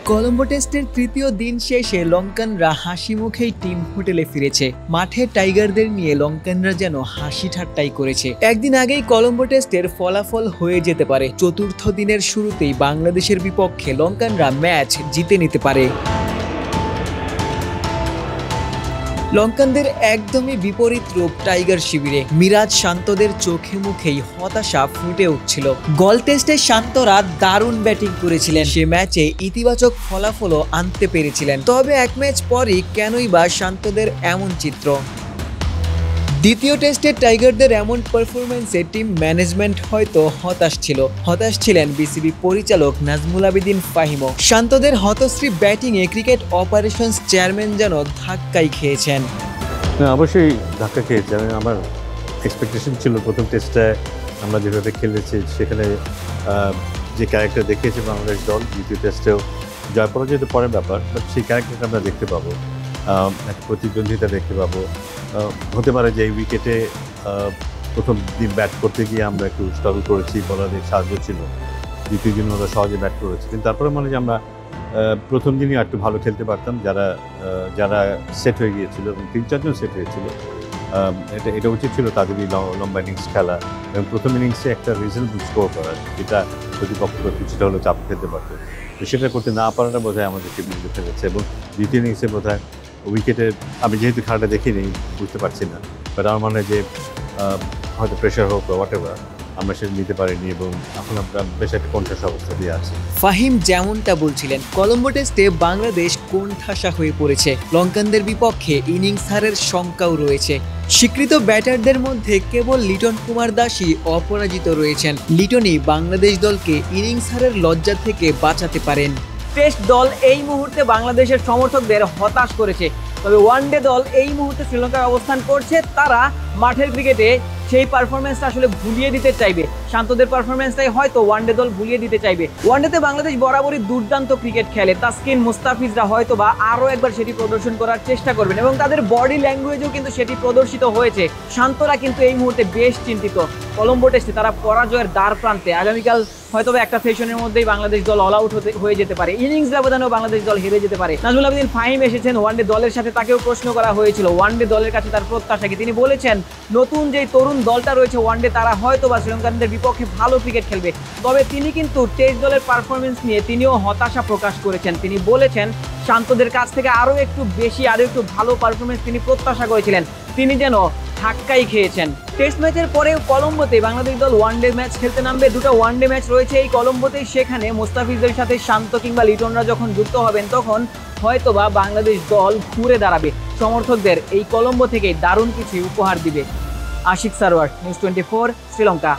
কলম্বো টেস্টের তৃতীয় দিন শেষে লঙ্কানরা হাসি মুখেই টিম হোটেলে ফিরেছে। মাঠে টাইগারদের নিয়ে লঙ্কানরা যেন হাসি ঠাট্টাই করেছে। একদিন আগেই কলম্বো টেস্টের ফলাফল হয়ে যেতে পারে। চতুর্থ দিনের শুরুতেই বাংলাদেশের বিপক্ষে লঙ্কানরা ম্যাচ জিতে নিতে পারে। লঙ্কানদের একদমই বিপরীত রূপ টাইগার শিবিরে। মিরাজ শান্তদের চোখে মুখেই হতাশা ফুটে উঠছিল। গল টেস্টে শান্তরা দারুণ ব্যাটিং করেছিলেন। সে ম্যাচে ইতিবাচক ফলাফলও আনতে পেরেছিলেন। তবে এক ম্যাচ পরই কেনই বা শান্তদের এমন চিত্র? দ্বিতীয় টেস্টে টাইগারদের এমন পারফরমেন্সে টিম ম্যানেজমেন্ট হয়তো হতাশ ছিলেন বিসিবি পরিচালক নাজমুল আবেদিন ফাহিমও। শান্তদের হতশ্রী ব্যাটিংয়ে ক্রিকেট অপারেশনস চেয়ারম্যান যেন ধাক্কাই খেয়েছেন। অবশ্যই ধাক্কা খেয়েছে। আমার এক্সপেকটেশন ছিল প্রথম টেস্টে আমরা যেভাবে খেলেছি সেখানে যে ক্যারেক্টার দেখিয়েছে বাংলাদেশ দল, দ্বিতীয় টেস্টেও জয় পরাজয় তো পরের ব্যাপার, বাট সেই ক্যারেক্টারটা আমরা দেখতে পাবো, একটা প্রতিদ্বন্দ্বিতা দেখতে পাবো। হতে পারে যে এই উইকেটে প্রথম দিন ব্যাট করতে গিয়ে আমরা একটু স্ট্রাগল করেছি, বলারের সাহায্য ছিল, দ্বিতীয় দিন ওরা সহজে ব্যাট করেছে, কিন্তু তারপরে মানে যে আমরা প্রথম দিনই একটু ভালো খেলতে পারতাম। যারা সেট হয়ে গিয়েছিল এবং 3-4 জন সেট হয়েছিল, এটা উচিত ছিল তাদেরই লম্বা ইনিংস খেলা এবং প্রথম ইনিংসে একটা রিজনেবল স্কোর করা, যেটা প্রতিপক্ষকে কিছুটা হলেও চাপ খেলতে পারতো। তো সেটা করতে না পারাটা বোধহয় আমাদের টিম নিতে ফেলেছে। এবং দ্বিতীয় ইনিংসে বোধহয় উইকেটে আমি যেহেতু খেলাটা দেখিনি বুঝতে পারছি না, বাট আমার মনে হয় যে হয়তো প্রেশার হোক বা হোয়াট এভার আমরা সেটা নিতে পারিনি এবং এখন আমরা বেশ একটা কণ্ঠাস অবস্থা দিয়ে আছি। ফাহিম যেমনটা বলছিলেন, কলম্বো টেস্টে বাংলাদেশ কোণঠাসা হয়ে পড়েছে। লঙ্কানদের বিপক্ষে ইনিংস হারের শঙ্কাও রয়েছে। স্বীকৃত ব্যাটারদের মধ্যে কেবল লিটন কুমার দাসই অপরাজিত রয়েছেন। লিটনই বাংলাদেশ দলকে ইনিংস হারের লজ্জা থেকে বাঁচাতে পারেন। টেস্ট দল এই মুহূর্তে বাংলাদেশের সমর্থকদের হতাশ করেছে, তবে ওয়ানডে দল এই মুহূর্তে শ্রীলঙ্কায় অবস্থান করছে। তারা মাঠের ক্রিকেটে সেই পারফরমেন্সটা আসলে ভুলিয়ে দিতে চাইবে। শান্তদের পারফরমেন্সটাই হয়তো ওয়ানডে দল ভুলিয়ে দিতে চাইবে। ওয়ানডেতে বাংলাদেশ বরাবরই দুর্দান্ত ক্রিকেট খেলে। তাসকিন, মুস্তাফিজরা হয়তো বা আরও একবার সেটি প্রদর্শন করার চেষ্টা করবেন এবং তাদের বডি ল্যাঙ্গুয়েজেও কিন্তু সেটি প্রদর্শিত হয়েছে। শান্তরা কিন্তু এই মুহূর্তে বেশ চিন্তিত। কলম্বো টেস্টে তারা পরাজয়ের দ্বার প্রান্তে। আগামীকাল হয়তো একটা সেশনের মধ্যেই বাংলাদেশ দল অল আউট হয়ে যেতে পারে। ইনিংস ব্যবধানেও বাংলাদেশ দল হেরে যেতে পারে। নাজমুল আবেদিন ফাহিম এসেছেন ওয়ানডে দলের সাথে, তাকেও প্রশ্ন করা হয়েছিল ওয়ানডে দলের কাছে তার প্রত্যাশা কি। তিনি বলেছেন নতুন যে তরুণ দলটা রয়েছে ওয়ানডে, তারা হয়তো বা শ্রীলঙ্কানদের বিপক্ষে ভালো ক্রিকেট খেলবে। তবে তিনি কিন্তু টেস্ট দলের পারফরমেন্স নিয়ে তিনিও হতাশা প্রকাশ করেছেন। তিনি বলেছেন শান্তদের কাছ থেকে আরও একটু বেশি, আরও একটু ভালো পারফরমেন্স তিনি প্রত্যাশা করেছিলেন। তিনি যেন ধাক্কাই খেয়েছেন। টেস্ট ম্যাচের পরেও কলম্বোতে বাংলাদেশ দল ওয়ানডে ম্যাচ খেলতে নামবে। দুটো ওয়ানডে ম্যাচ রয়েছে এই কলম্বোতেই। সেখানে মুস্তাফিজদের সাথে শান্ত কিংবা লিটনরা যখন যুক্ত হবেন তখন হয়তোবা বাংলাদেশ দল ঘুরে দাঁড়াবে। সমর্থকদের এই কলম্বো থেকে দারুণ কিছু উপহার দিবে। আশিক সারোয়ার, নিউজ 24, শ্রীলঙ্কা।